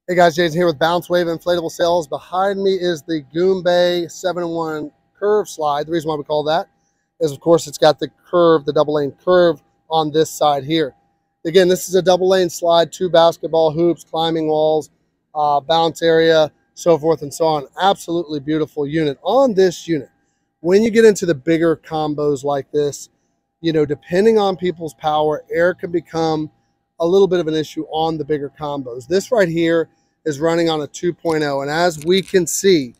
Hey guys, Jason here with BounceWave Inflatable Sales. Behind me is the Goombay 7-in-1 curve slide. The reason why we call that is, of course, it's got the curve, the double lane curve on this side here. Again, this is a double lane slide, 2 basketball hoops, climbing walls, bounce area, so forth and so on. Absolutely beautiful unit. On this unit, when you get into the bigger combos like this, you know, depending on people's power, air can become a little bit of an issue on the bigger combos. This right here is running on a 2.0, and as we can see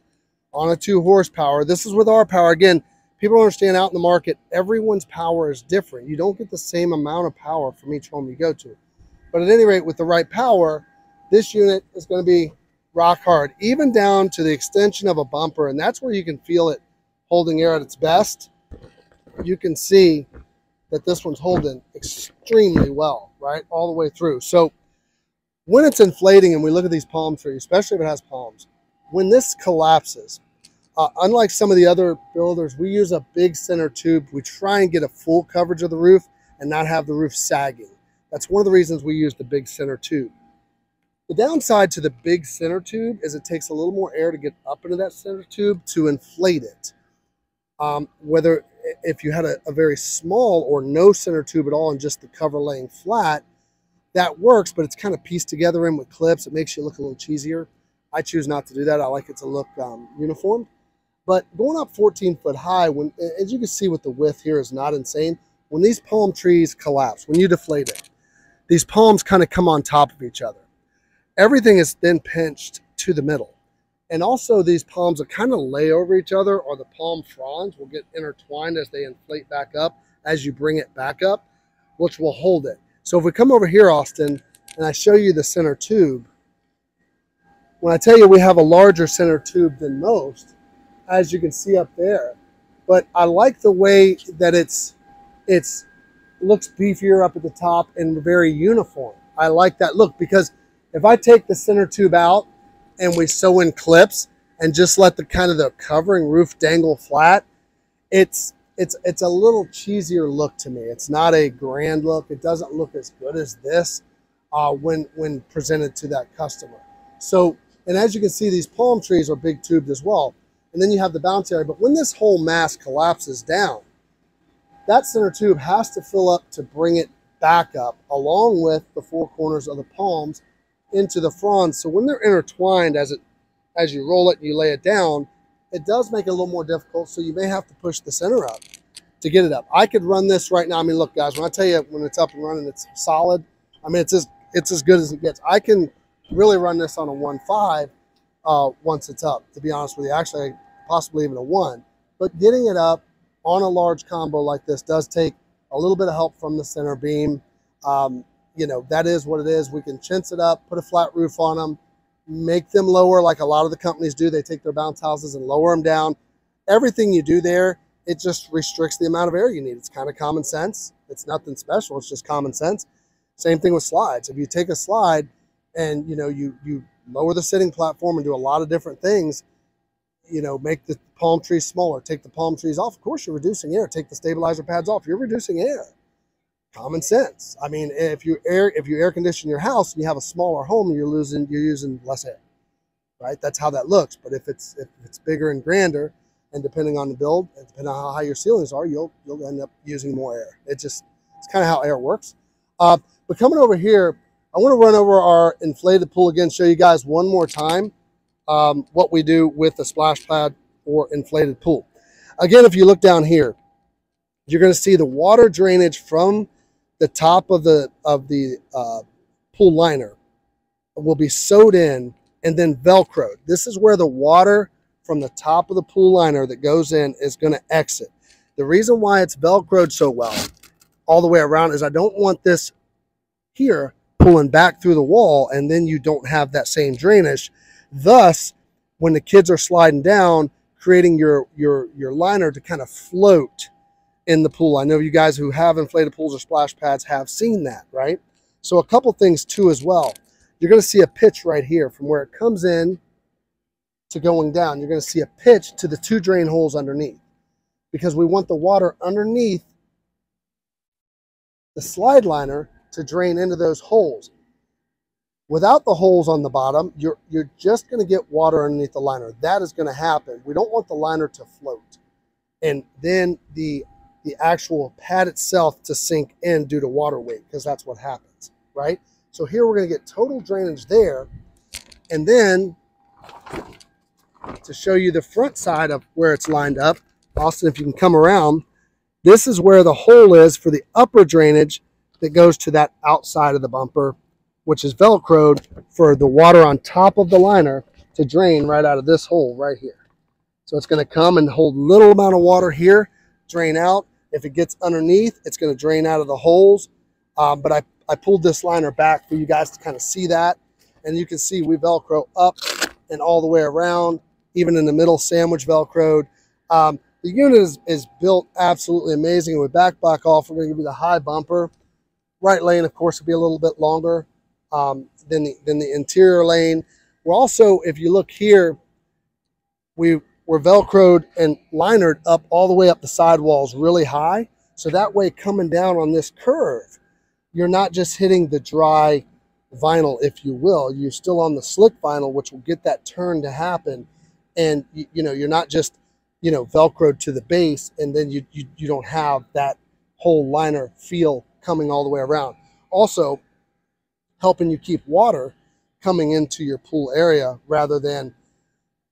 on a 2 horsepower, this is with our power. Again, people don't understand, out in the market, everyone's power is different. You don't get the same amount of power from each home you go to. But at any rate, with the right power, this unit is going to be rock hard, even down to the extension of a bumper, and that's where you can feel it holding air at its best. You can see that this one's holding extremely well, right, all the way through. So when it's inflating and we look at these palm trees, especially if it has palms, when this collapses, unlike some of the other builders, we use a big center tube. We try and get a full coverage of the roof and not have the roof sagging. That's one of the reasons we use the big center tube. The downside to the big center tube is it takes a little more air to get up into that center tube to inflate it. Whether if you had a very small or no center tube at all and just the cover laying flat, that works, but it's kind of pieced together in with clips. It makes you look a little cheesier. I choose not to do that. I like it to look uniform. But going up 14 foot high, when, as you can see with the width here, is not insane. When these palm trees collapse, when you deflate it, these palms kind of come on top of each other. Everything is then pinched to the middle. And also these palms will kind of lay over each other, or the palm fronds will get intertwined as they inflate back up as you bring it back up, which will hold it. So if we come over here, Austin, and I show you the center tube, when I tell you we have a larger center tube than most, as you can see up there, but I like the way that it's looks beefier up at the top and very uniform. I like that look, because if I take the center tube out and we sew in clips and just let the kind of the covering roof dangle flat, it's a little cheesier look to me. It's not a grand look. It doesn't look as good as this when presented to that customer. So, and as you can see, these palm trees are big tubed as well. And then you have the bounce area. But when this whole mass collapses down, that center tube has to fill up to bring it back up, along with the 4 corners of the palms into the fronds. So when they're intertwined, as you roll it and you lay it down, it does make it a little more difficult, so you may have to push the center up to get it up. I could run this right now. I mean, look, guys, when I tell you when it's up and running, it's solid. I mean, it's as good as it gets. I can really run this on a 1.5 once it's up, to be honest with you. Actually, possibly even a 1. But getting it up on a large combo like this does take a little bit of help from the center beam. You know, that is what it is. We can chintz it up, put a flat roof on them, make them lower like a lot of the companies do. They take their bounce houses and lower them down. Everything you do there, it just restricts the amount of air you need. It's kind of common sense. It's nothing special. It's just common sense. Same thing with slides. If you take a slide and, you know, you lower the sitting platform and do a lot of different things, you know, make the palm trees smaller, take the palm trees off. Of course, you're reducing air. Take the stabilizer pads off. You're reducing air. Common sense. I mean, if you air condition your house and you have a smaller home, you're using less air, right? That's how that looks. But if it's bigger and grander, and depending on the build, and depending on how high your ceilings are, you'll end up using more air. It's kind of how air works. But coming over here, I want to run over our inflated pool again, show you guys one more time what we do with the splash pad or inflated pool. Again, if you look down here, you're going to see the water drainage from the top of the pool liner will be sewed in and then Velcroed. This is where the water from the top of the pool liner that goes in is going to exit. The reason why it's Velcroed so well all the way around is I don't want this here pulling back through the wall and then you don't have that same drainage. Thus, when the kids are sliding down, creating your liner to kind of float in the pool. I know you guys who have inflated pools or splash pads have seen that, right? So a couple things too as well. You're going to see a pitch right here from where it comes in to going down. You're going to see a pitch to the 2 drain holes underneath, because we want the water underneath the slide liner to drain into those holes. Without the holes on the bottom, you're just going to get water underneath the liner. That is going to happen. We don't want the liner to float, and then the actual pad itself to sink in due to water weight, because that's what happens, right? So here we're going to get total drainage there, and then to show you the front side of where it's lined up, Austin, if you can come around, this is where the hole is for the upper drainage that goes to that outside of the bumper, which is Velcroed for the water on top of the liner to drain right out of this hole right here. So it's going to come and hold little amount of water here, drain out. If it gets underneath, it's going to drain out of the holes. But I pulled this liner back for you guys to kind of see that. And you can see we Velcro up and all the way around, even in the middle, sandwich Velcroed. The unit is built absolutely amazing. And with back block off, we're going to give you the high bumper. Right lane, of course, will be a little bit longer than the interior lane. We're also, if you look here, we're Velcroed and linered up all the way up the sidewalls really high. So that way, coming down on this curve, you're not just hitting the dry vinyl, if you will. You're still on the slick vinyl, which will get that turn to happen. And you know, you're not just, you know, Velcroed to the base, and then you don't have that whole liner feel coming all the way around. Also, helping you keep water coming into your pool area rather than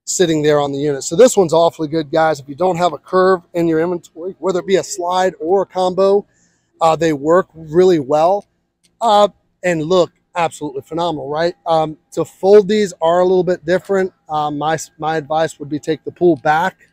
sitting there on the unit. So this one's awfully good, guys. If you don't have a curve in your inventory, whether it be a slide or a combo, they work really well and look absolutely phenomenal, right? To fold these are a little bit different. My advice would be take the pool back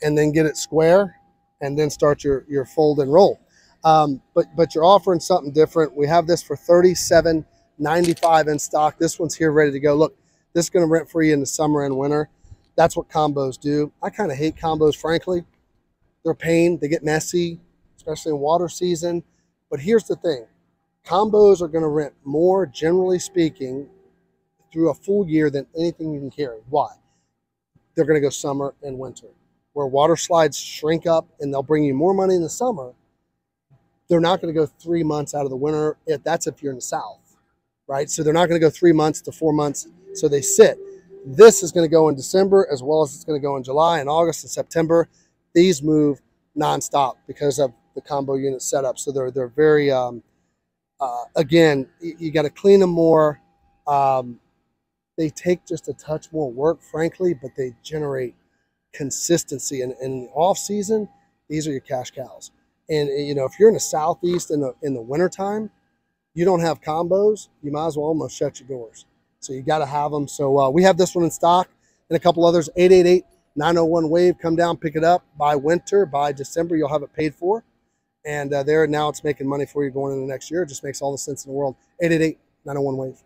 and then get it square and then start your fold and roll. But you're offering something different. We have this for $37.95 in stock. This one's here ready to go. Look, this is going to rent for you in the summer and winter. That's what combos do. I kind of hate combos, frankly. They're a pain. They get messy, especially in water season. But here's the thing. Combos are going to rent more, generally speaking, through a full year than anything you can carry. Why? They're going to go summer and winter. Where water slides shrink up and they'll bring you more money in the summer, they're not going to go 3 months out of the winter. That's if you're in the South, right? So they're not going to go 3 months to 4 months. So they sit. This is going to go in December, as well as it's going to go in July and August and September. These move nonstop because of the combo unit setup. So they're very, again, you got to clean them more. They take just a touch more work, frankly, but they generate consistency. And in the off season, these are your cash cows. And you know, if you're in the Southeast in the wintertime, you don't have combos, you might as well almost shut your doors. So you got to have them. So we have this one in stock and a couple others. 888-901-WAVE. Come down, pick it up. By winter, by December, you'll have it paid for. And now it's making money for you going into the next year. It just makes all the sense in the world. 888-901-WAVE.